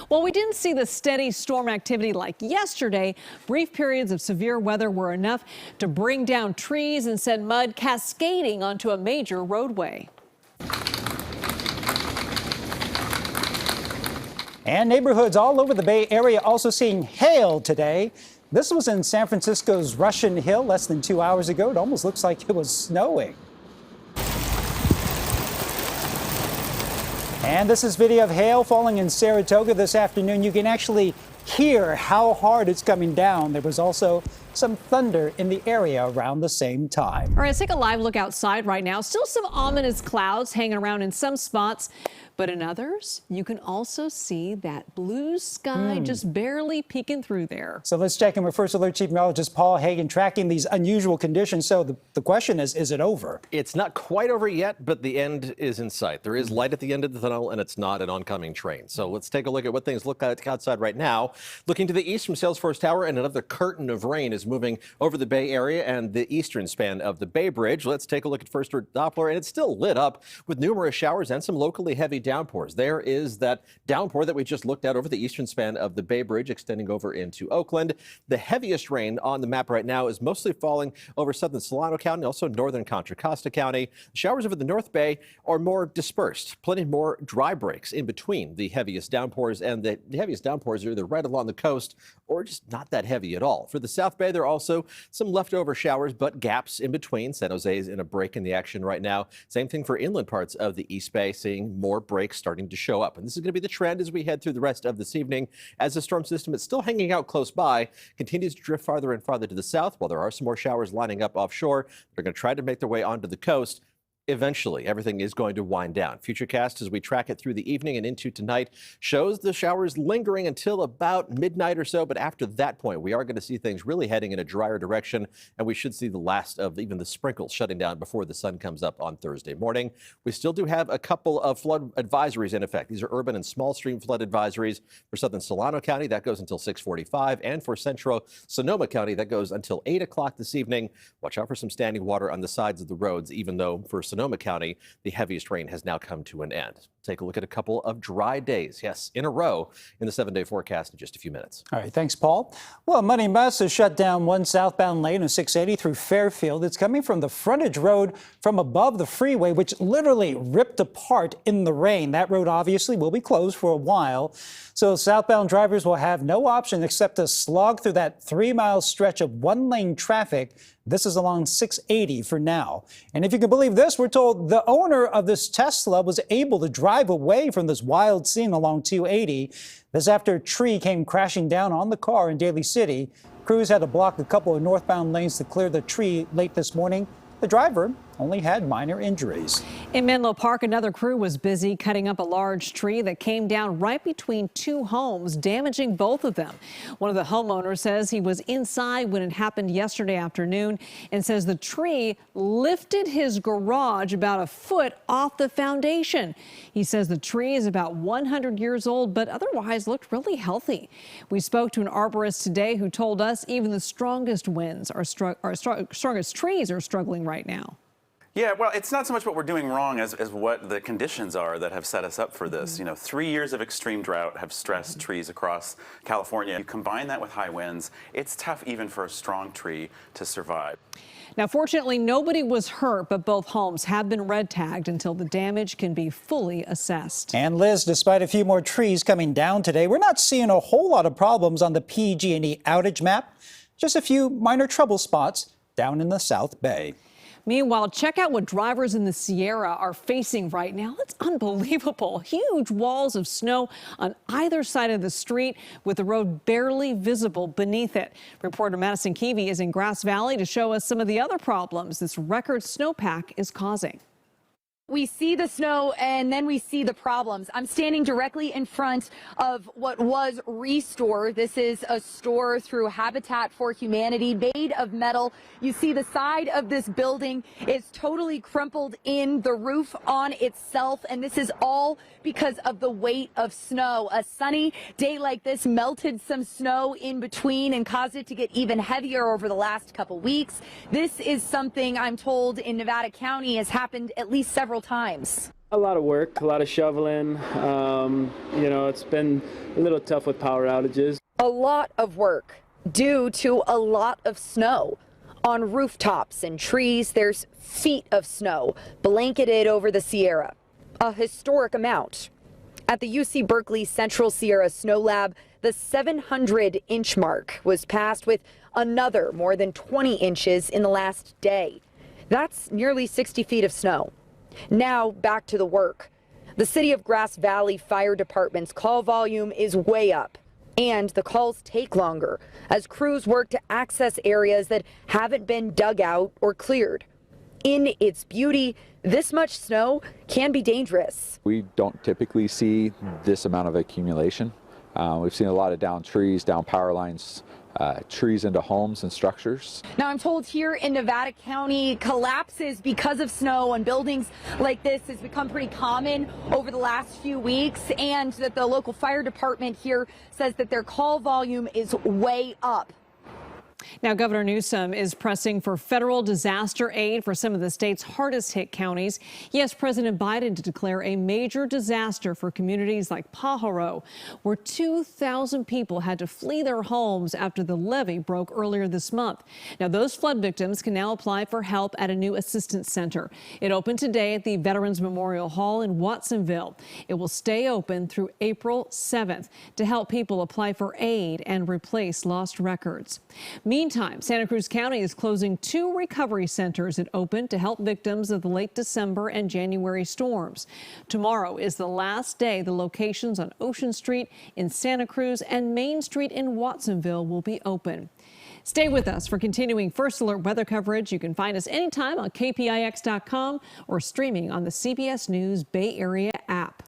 While we didn't see the steady storm activity like yesterday, brief periods of severe weather were enough to bring down trees and send mud cascading onto a major roadway. And neighborhoods all over the Bay Area also seeing hail today. This was in San Francisco's Russian Hill less than 2 hours ago. It almost looks like it was snowing. And this is video of hail falling in Saratoga this afternoon. You can actually hear how hard it's coming down. There was also some thunder in the area around the same time. All right, let's take a live look outside right now. Still some ominous clouds hanging around in some spots, but in others, you can also see that blue sky just barely peeking through there. So let's check in with First Alert Chief Meteorologist Paul Hagan tracking these unusual conditions. So the question is it over? It's not quite over yet, but the end is in sight. There is light at the end of the tunnel, and it's not an oncoming train. So let's take a look at what things look like outside right now. Looking to the east from Salesforce Tower, and another curtain of rain is moving over the Bay Area and the eastern span of the Bay Bridge. Let's take a look at First Alert Doppler, and it's still lit up with numerous showers and some locally heavy downpours. There is that downpour that we just looked at over the eastern span of the Bay Bridge, extending over into Oakland. The heaviest rain on the map right now is mostly falling over southern Solano County, also northern Contra Costa County. Showers over the North Bay are more dispersed, plenty more dry breaks in between the heaviest downpours, and the heaviest downpours are either right along the coast or just not that heavy at all. For the South Bay, there are also some leftover showers, but gaps in between. San Jose is in a break in the action right now. Same thing for inland parts of the East Bay, seeing more breaks starting to show up. And this is going to be the trend as we head through the rest of this evening, as the storm system is still hanging out close by, continues to drift farther and farther to the south, while there are some more showers lining up offshore. They're going to try to make their way onto the coast. Eventually, everything is going to wind down. Futurecast, as we track it through the evening and into tonight, shows the showers lingering until about midnight or so. But after that point, we are going to see things really heading in a drier direction, and we should see the last of even the sprinkles shutting down before the sun comes up on Thursday morning. We still do have a couple of flood advisories in effect. These are urban and small stream flood advisories for southern Solano County. That goes until 6:45, and for central Sonoma County, that goes until 8 o'clock this evening. Watch out for some standing water on the sides of the roads, even though for Sonoma County, the heaviest rain has now come to an end. Take a look at a couple of dry days, yes, in a row in the 7-day forecast in just a few minutes. All right, thanks, Paul. Well, Muddy Bus has shut down one southbound lane of 680 through Fairfield. It's coming from the frontage road from above the freeway, which literally ripped apart in the rain. That road obviously will be closed for a while. So southbound drivers will have no option except to slog through that 3-mile stretch of one-lane traffic. This is along 680 for now. And if you can believe this, we're told the owner of this Tesla was able to drive away from this wild scene along 280. This after a tree came crashing down on the car in Daly City. Crews had to block a couple of northbound lanes to clear the tree late this morning. The driver only had minor injuries. In Menlo Park, another crew was busy cutting up a large tree that came down right between two homes, damaging both of them. One of the homeowners says he was inside when it happened yesterday afternoon and says the tree lifted his garage about a foot off the foundation. He says the tree is about 100 years old, but otherwise looked really healthy. We spoke to an arborist today who told us even the strongest winds strongest trees are struggling right now. Yeah, well, it's not so much what we're doing wrong as what the conditions are that have set us up for this. You know, 3 years of extreme drought have stressed trees across California. You combine that with high winds, it's tough even for a strong tree to survive. Now, fortunately, nobody was hurt, but both homes have been red tagged until the damage can be fully assessed. And Liz, despite a few more trees coming down today, we're not seeing a whole lot of problems on the PG&E outage map. Just a few minor trouble spots down in the South Bay. Meanwhile, check out what drivers in the Sierra are facing right now. It's unbelievable. Huge walls of snow on either side of the street with the road barely visible beneath it. Reporter Madison Keevy is in Grass Valley to show us some of the other problems this record snowpack is causing. We see the snow and then we see the problems. I'm standing directly in front of what was Restore. This is a store through Habitat for Humanity made of metal. You see the side of this building is totally crumpled in, the roof on itself, and this is all because of the weight of snow. A sunny day like this melted some snow in between and caused it to get even heavier over the last couple weeks. This is something I'm told in Nevada County has happened at least several several times. A lot of work, a lot of shoveling. It's been a little tough with power outages. A lot of work due to a lot of snow. On rooftops and trees, there's feet of snow blanketed over the Sierra, a historic amount. At the UC Berkeley Central Sierra Snow Lab, the 700-inch mark was passed with another more than 20 inches in the last day. That's nearly 60 feet of snow. Now back to the work. The City of Grass Valley Fire Department's call volume is way up, and the calls take longer as crews work to access areas that haven't been dug out or cleared. In its beauty, this much snow can be dangerous. We don't typically see this amount of accumulation. We've seen a lot of downed trees, down power lines, trees into homes and structures. Now I'm told here in Nevada County, collapses because of snow on buildings like this has become pretty common over the last few weeks, and that the local fire department here says that their call volume is way up. Now, Governor Newsom is pressing for federal disaster aid for some of the state's hardest hit counties. He asked President Biden to declare a major disaster for communities like Pajaro, where 2,000 people had to flee their homes after the levee broke earlier this month. Now, those flood victims can now apply for help at a new assistance center. It opened today at the Veterans Memorial Hall in Watsonville. It will stay open through April 7th to help people apply for aid and replace lost records. Meantime, Santa Cruz County is closing 2 recovery centers it opened to help victims of the late December and January storms. Tomorrow is the last day the locations on Ocean Street in Santa Cruz and Main Street in Watsonville will be open. Stay with us for continuing First Alert weather coverage. You can find us anytime on KPIX.com or streaming on the CBS News Bay Area app.